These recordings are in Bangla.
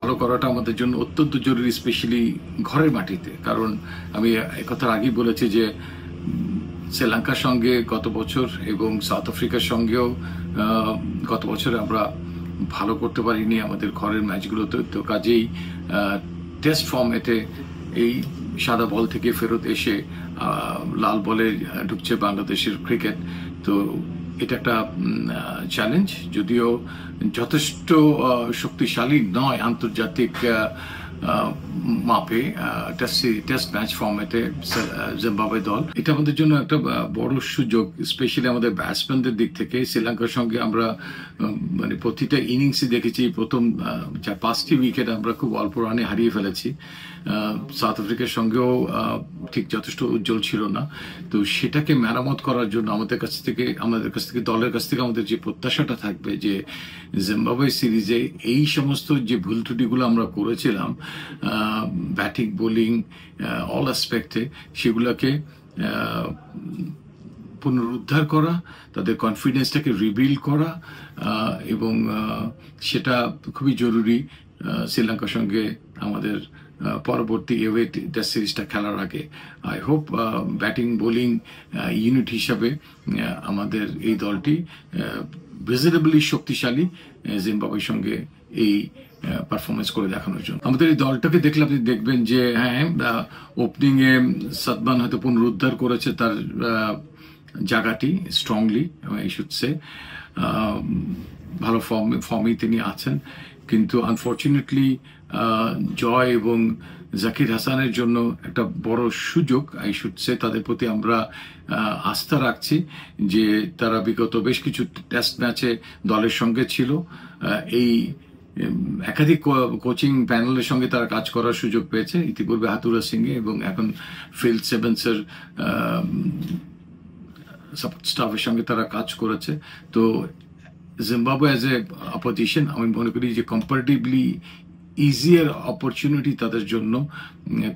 ভালো করাটা আমাদের জন্য অত্যন্ত জরুরি, স্পেশালি ঘরের মাটিতে। কারণ আমি একথার আগেই বলেছি যে শ্রীলঙ্কার সঙ্গে গত বছর এবং সাউথ আফ্রিকার সঙ্গেও গত বছরে আমরা ভালো করতে পারিনি আমাদের ঘরের ম্যাচগুলোতে। তো কাজেই টেস্ট ফর্মেটে এই সাদা বল থেকে ফেরত এসে লাল বলে ঢুকছে বাংলাদেশের ক্রিকেট। তো এটা একটা চ্যালেঞ্জ, যদিও যথেষ্ট শক্তিশালী নয় আন্তর্জাতিক মাপে টেস্ট ম্যাচ ফর্মেটে জিম্বাবুয়ে দল। এটা আমাদের জন্য একটা বড় সুযোগ, স্পেশালি আমাদের ব্যাটসম্যানদের দিক থেকে। শ্রীলঙ্কার সঙ্গে আমরা মানে প্রতিটা ইনিংসই দেখেছি প্রথম 5টি উইকেট আমরা খুব অল্প রানে হারিয়ে ফেলেছি। সাউথ আফ্রিকার সঙ্গেও ঠিক যথেষ্ট উজ্জ্বল ছিল না। তো সেটাকে মেরামত করার জন্য আমাদের কাছ থেকে দলের কাছ থেকে আমাদের যে প্রত্যাশাটা থাকবে যে জিম্বাবুয়ে সিরিজে এই সমস্ত যে ভুল ত্রুটিগুলো আমরা করেছিলাম ব্যাটিং বোলিং অল অ্যাসপেক্টে, সেগুলোকে পুনরুদ্ধার করা, তাদের কনফিডেন্সটাকে রিবিল্ড করা, এবং সেটা খুবই জরুরি শ্রীলঙ্কার সঙ্গে আমাদের পরবর্তী এওয়ে টেস্ট সিরিজটা খেলার আগে। I hope batting bowling unit হিসাবে আমাদের এই দলটি ভিজিবলি শক্তিশালী জিম্বাবুয়ের সঙ্গে এই পারফরমেন্স করে দেখানোর জন্য। আমাদের এই দলটাকে দেখলে আপনি দেখবেন যে হ্যাঁ, ওপেনিং এ সাদমান হয়তো পুনরুদ্ধার করেছে তার জায়গাটি স্ট্রংলি, আই শুড সে ভালো ফর্মেই তিনি আছেন। কিন্তু আনফর্চুনেটলি জয় এবং জাকির হাসানের জন্য একটা বড় সুযোগ, আই শুড সে তাদের প্রতি আমরা আস্থা রাখছি যে তারা বিগত বেশ কিছু টেস্ট ম্যাচে দলের সঙ্গে ছিল। এই একাধিক কোচিং প্যানেলের সঙ্গে তারা কাজ করার সুযোগ পেয়েছে, ইতিপূর্বে হাতুরা সিংহে এবং এখন ফিল সেভেন্সের সাপোর্ট স্টাফের সঙ্গে তারা কাজ করেছে। তো জিম্বাবুয়ে অ্যাজ এ অপোজিশন আমি মনে করি যে কম্পারেটিভলি ইজিয়ার অপরচুনিটি তাদের জন্য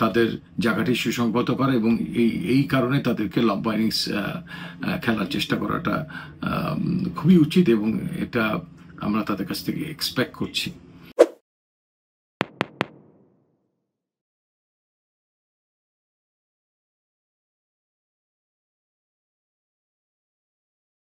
তাদের জায়গাটি সুসংগত করা, এবং এই কারণে তাদেরকে লম্বা ইনিংস খেলার চেষ্টা করাটা খুবই উচিত, এবং এটা আমরা তাদের কাছ থেকে এক্সপেক্ট করছি।